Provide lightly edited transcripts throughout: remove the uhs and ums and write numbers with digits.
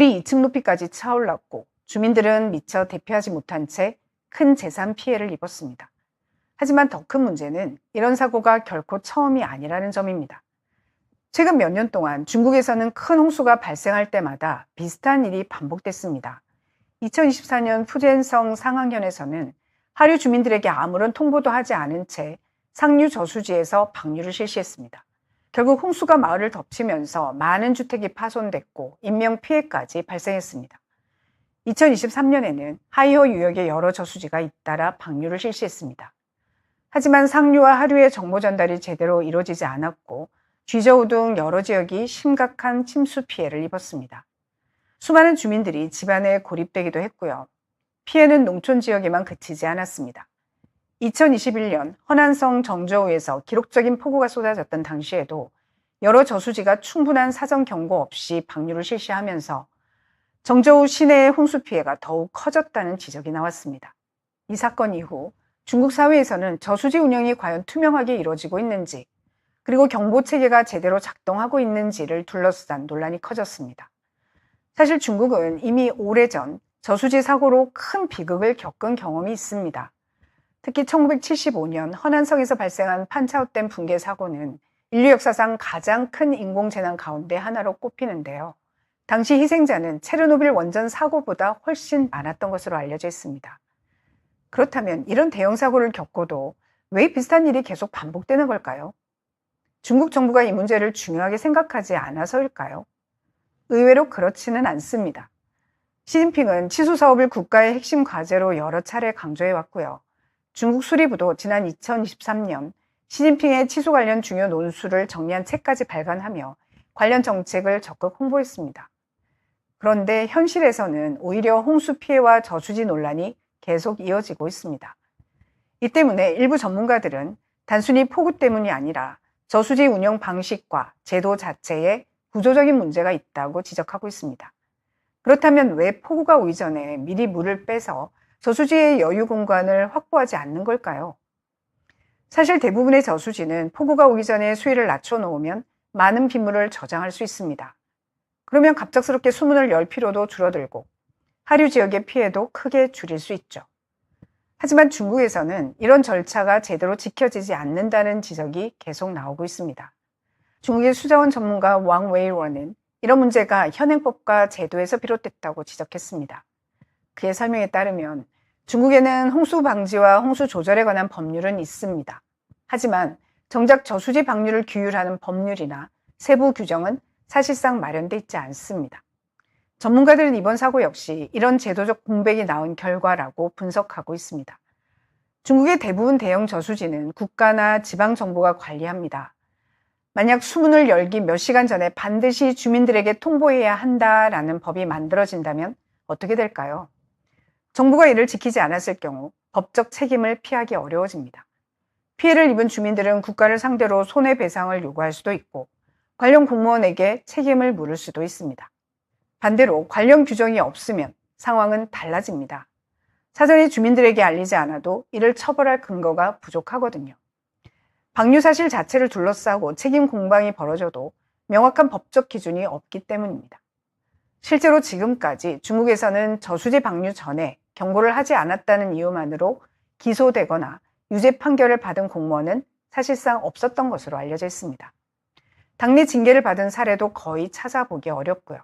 물이 2층 높이까지 차올랐고 주민들은 미처 대피하지 못한 채 큰 재산 피해를 입었습니다. 하지만 더 큰 문제는 이런 사고가 결코 처음이 아니라는 점입니다. 최근 몇 년 동안 중국에서는 큰 홍수가 발생할 때마다 비슷한 일이 반복됐습니다. 2024년 푸젠성 상황현에서는 하류 주민들에게 아무런 통보도 하지 않은 채 상류 저수지에서 방류를 실시했습니다. 결국 홍수가 마을을 덮치면서 많은 주택이 파손됐고 인명피해까지 발생했습니다. 2023년에는 하이호 유역의 여러 저수지가 잇따라 방류를 실시했습니다. 하지만 상류와 하류의 정보 전달이 제대로 이루어지지 않았고 쥐저우 등 여러 지역이 심각한 침수 피해를 입었습니다. 수많은 주민들이 집안에 고립되기도 했고요. 피해는 농촌 지역에만 그치지 않았습니다. 2021년 허난성 정저우에서 기록적인 폭우가 쏟아졌던 당시에도 여러 저수지가 충분한 사전 경고 없이 방류를 실시하면서 정저우 시내의 홍수 피해가 더욱 커졌다는 지적이 나왔습니다. 이 사건 이후 중국 사회에서는 저수지 운영이 과연 투명하게 이루어지고 있는지, 그리고 경보 체계가 제대로 작동하고 있는지를 둘러싼 논란이 커졌습니다. 사실 중국은 이미 오래전 저수지 사고로 큰 비극을 겪은 경험이 있습니다. 특히 1975년 허난성에서 발생한 판차오댐 붕괴 사고는 인류 역사상 가장 큰 인공재난 가운데 하나로 꼽히는데요. 당시 희생자는 체르노빌 원전 사고보다 훨씬 많았던 것으로 알려져 있습니다. 그렇다면 이런 대형 사고를 겪고도 왜 비슷한 일이 계속 반복되는 걸까요? 중국 정부가 이 문제를 중요하게 생각하지 않아서일까요? 의외로 그렇지는 않습니다. 시진핑은 치수 사업을 국가의 핵심 과제로 여러 차례 강조해 왔고요. 중국 수리부도 지난 2023년 시진핑의 치수 관련 중요 논술을 정리한 책까지 발간하며 관련 정책을 적극 홍보했습니다. 그런데 현실에서는 오히려 홍수 피해와 저수지 논란이 계속 이어지고 있습니다. 이 때문에 일부 전문가들은 단순히 폭우 때문이 아니라 저수지 운영 방식과 제도 자체에 구조적인 문제가 있다고 지적하고 있습니다. 그렇다면 왜 폭우가 오기 전에 미리 물을 빼서 저수지의 여유 공간을 확보하지 않는 걸까요? 사실 대부분의 저수지는 폭우가 오기 전에 수위를 낮춰놓으면 많은 빗물을 저장할 수 있습니다. 그러면 갑작스럽게 수문을 열 필요도 줄어들고 하류 지역의 피해도 크게 줄일 수 있죠. 하지만 중국에서는 이런 절차가 제대로 지켜지지 않는다는 지적이 계속 나오고 있습니다. 중국의 수자원 전문가 왕 웨이원은 이런 문제가 현행법과 제도에서 비롯됐다고 지적했습니다. 그의 설명에 따르면 중국에는 홍수 방지와 홍수 조절에 관한 법률은 있습니다. 하지만 정작 저수지 방류를 규율하는 법률이나 세부 규정은 사실상 마련돼 있지 않습니다. 전문가들은 이번 사고 역시 이런 제도적 공백이 나온 결과라고 분석하고 있습니다. 중국의 대부분 대형 저수지는 국가나 지방 정부가 관리합니다. 만약 수문을 열기 몇 시간 전에 반드시 주민들에게 통보해야 한다라는 법이 만들어진다면 어떻게 될까요? 정부가 이를 지키지 않았을 경우 법적 책임을 피하기 어려워집니다. 피해를 입은 주민들은 국가를 상대로 손해배상을 요구할 수도 있고 관련 공무원에게 책임을 물을 수도 있습니다. 반대로 관련 규정이 없으면 상황은 달라집니다. 사전에 주민들에게 알리지 않아도 이를 처벌할 근거가 부족하거든요. 방류 사실 자체를 둘러싸고 책임 공방이 벌어져도 명확한 법적 기준이 없기 때문입니다. 실제로 지금까지 중국에서는 저수지 방류 전에 경고를 하지 않았다는 이유만으로 기소되거나 유죄 판결을 받은 공무원은 사실상 없었던 것으로 알려져 있습니다. 당내 징계를 받은 사례도 거의 찾아보기 어렵고요.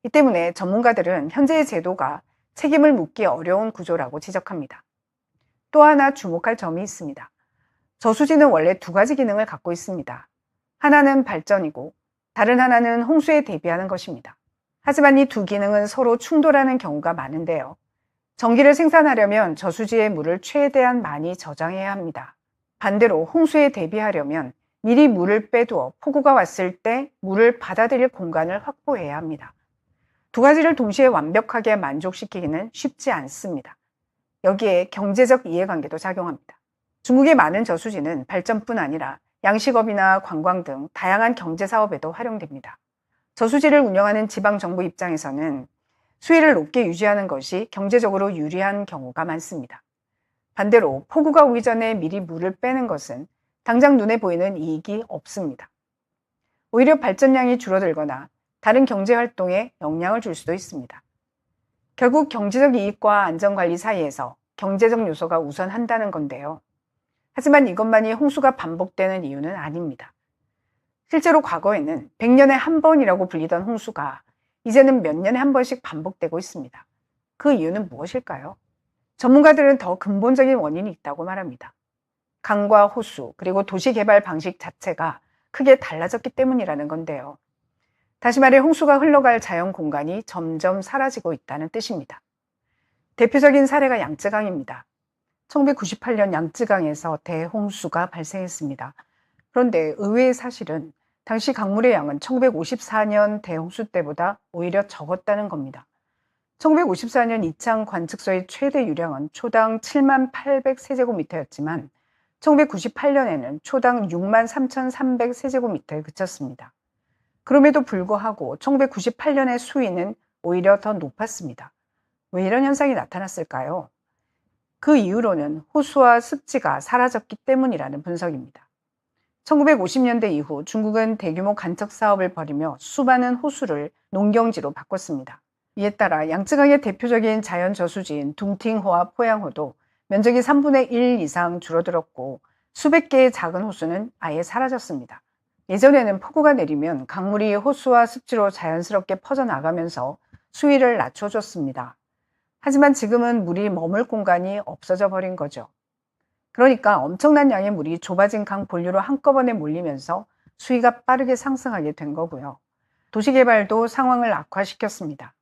이 때문에 전문가들은 현재의 제도가 책임을 묻기 어려운 구조라고 지적합니다. 또 하나 주목할 점이 있습니다. 저수지는 원래 두 가지 기능을 갖고 있습니다. 하나는 발전이고 다른 하나는 홍수에 대비하는 것입니다. 하지만 이 두 기능은 서로 충돌하는 경우가 많은데요. 전기를 생산하려면 저수지의 물을 최대한 많이 저장해야 합니다. 반대로 홍수에 대비하려면 미리 물을 빼두어 폭우가 왔을 때 물을 받아들일 공간을 확보해야 합니다. 두 가지를 동시에 완벽하게 만족시키기는 쉽지 않습니다. 여기에 경제적 이해관계도 작용합니다. 중국의 많은 저수지는 발전뿐 아니라 양식업이나 관광 등 다양한 경제사업에도 활용됩니다. 저수지를 운영하는 지방정부 입장에서는 수위를 높게 유지하는 것이 경제적으로 유리한 경우가 많습니다. 반대로 폭우가 오기 전에 미리 물을 빼는 것은 당장 눈에 보이는 이익이 없습니다. 오히려 발전량이 줄어들거나 다른 경제 활동에 영향을 줄 수도 있습니다. 결국 경제적 이익과 안전관리 사이에서 경제적 요소가 우선한다는 건데요. 하지만 이것만이 홍수가 반복되는 이유는 아닙니다. 실제로 과거에는 100년에 한 번이라고 불리던 홍수가 이제는 몇 년에 한 번씩 반복되고 있습니다. 그 이유는 무엇일까요? 전문가들은 더 근본적인 원인이 있다고 말합니다. 강과 호수, 그리고 도시 개발 방식 자체가 크게 달라졌기 때문이라는 건데요. 다시 말해 홍수가 흘러갈 자연 공간이 점점 사라지고 있다는 뜻입니다. 대표적인 사례가 양쯔강입니다. 1998년 양쯔강에서 대홍수가 발생했습니다. 그런데 의외의 사실은 당시 강물의 양은 1954년 대홍수 때보다 오히려 적었다는 겁니다. 1954년 이창 관측소의 최대 유량은 초당 7만 800세제곱미터였지만 1998년에는 초당 6만 3,300세제곱미터에 그쳤습니다. 그럼에도 불구하고 1998년의 수위는 오히려 더 높았습니다. 왜 이런 현상이 나타났을까요? 그 이유로는 호수와 습지가 사라졌기 때문이라는 분석입니다. 1950년대 이후 중국은 대규모 간척 사업을 벌이며 수많은 호수를 농경지로 바꿨습니다. 이에 따라 양쯔강의 대표적인 자연 저수지인 둥팅호와 포양호도 면적이 3분의 1 이상 줄어들었고 수백 개의 작은 호수는 아예 사라졌습니다. 예전에는 폭우가 내리면 강물이 호수와 습지로 자연스럽게 퍼져나가면서 수위를 낮춰줬습니다. 하지만 지금은 물이 머물 공간이 없어져 버린 거죠. 그러니까 엄청난 양의 물이 좁아진 강 본류로 한꺼번에 몰리면서 수위가 빠르게 상승하게 된 거고요. 도시개발도 상황을 악화시켰습니다.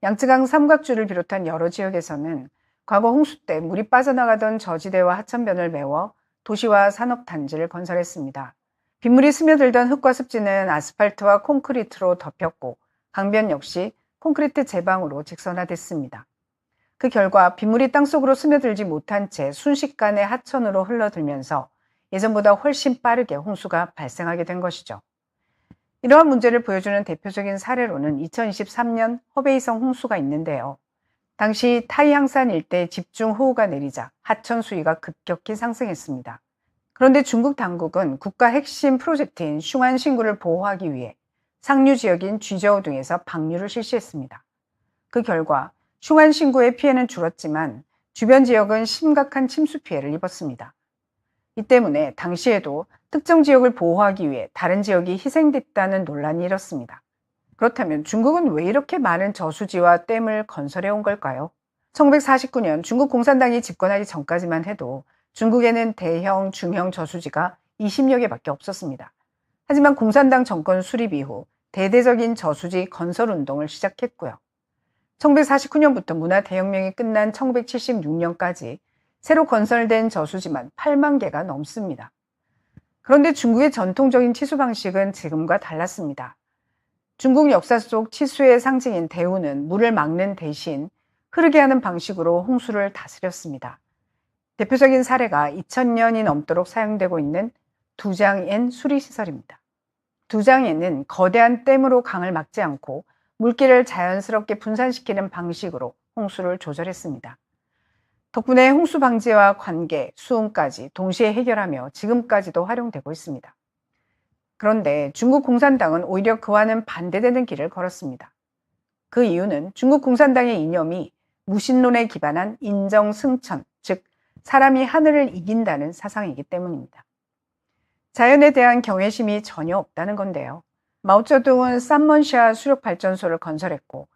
양쯔강 삼각주를 비롯한 여러 지역에서는 과거 홍수 때 물이 빠져나가던 저지대와 하천변을 메워 도시와 산업단지를 건설했습니다. 빗물이 스며들던 흙과 습지는 아스팔트와 콘크리트로 덮였고 강변 역시 콘크리트 제방으로 직선화됐습니다. 그 결과 빗물이 땅속으로 스며들지 못한 채 순식간에 하천으로 흘러들면서 예전보다 훨씬 빠르게 홍수가 발생하게 된 것이죠. 이러한 문제를 보여주는 대표적인 사례로는 2023년 허베이성 홍수가 있는데요. 당시 타이항산 일대에 집중호우가 내리자 하천 수위가 급격히 상승했습니다. 그런데 중국 당국은 국가 핵심 프로젝트인 슝안신구를 보호하기 위해 상류 지역인 쥐저우 등에서 방류를 실시했습니다. 그 결과 슝안신구의 피해는 줄었지만 주변 지역은 심각한 침수 피해를 입었습니다. 이 때문에 당시에도 특정 지역을 보호하기 위해 다른 지역이 희생됐다는 논란이 일었습니다. 그렇다면 중국은 왜 이렇게 많은 저수지와 댐을 건설해 온 걸까요? 1949년 중국 공산당이 집권하기 전까지만 해도 중국에는 대형, 중형 저수지가 20여 개밖에 없었습니다. 하지만 공산당 정권 수립 이후 대대적인 저수지 건설 운동을 시작했고요. 1949년부터 문화대혁명이 끝난 1976년까지 새로 건설된 저수지만 8만 개가 넘습니다. 그런데 중국의 전통적인 치수 방식은 지금과 달랐습니다. 중국 역사 속 치수의 상징인 대우는 물을 막는 대신 흐르게 하는 방식으로 홍수를 다스렸습니다. 대표적인 사례가 2000년이 넘도록 사용되고 있는 두장엔 수리시설입니다. 두장엔은 거대한 댐으로 강을 막지 않고 물기를 자연스럽게 분산시키는 방식으로 홍수를 조절했습니다. 덕분에 홍수 방지와 관계, 수온까지 동시에 해결하며 지금까지도 활용되고 있습니다. 그런데 중국 공산당은 오히려 그와는 반대되는 길을 걸었습니다. 그 이유는 중국 공산당의 이념이 무신론에 기반한 인정승천, 즉 사람이 하늘을 이긴다는 사상이기 때문입니다. 자연에 대한 경외심이 전혀 없다는 건데요. 마오쩌둥은 산먼샤 수력발전소를 건설했고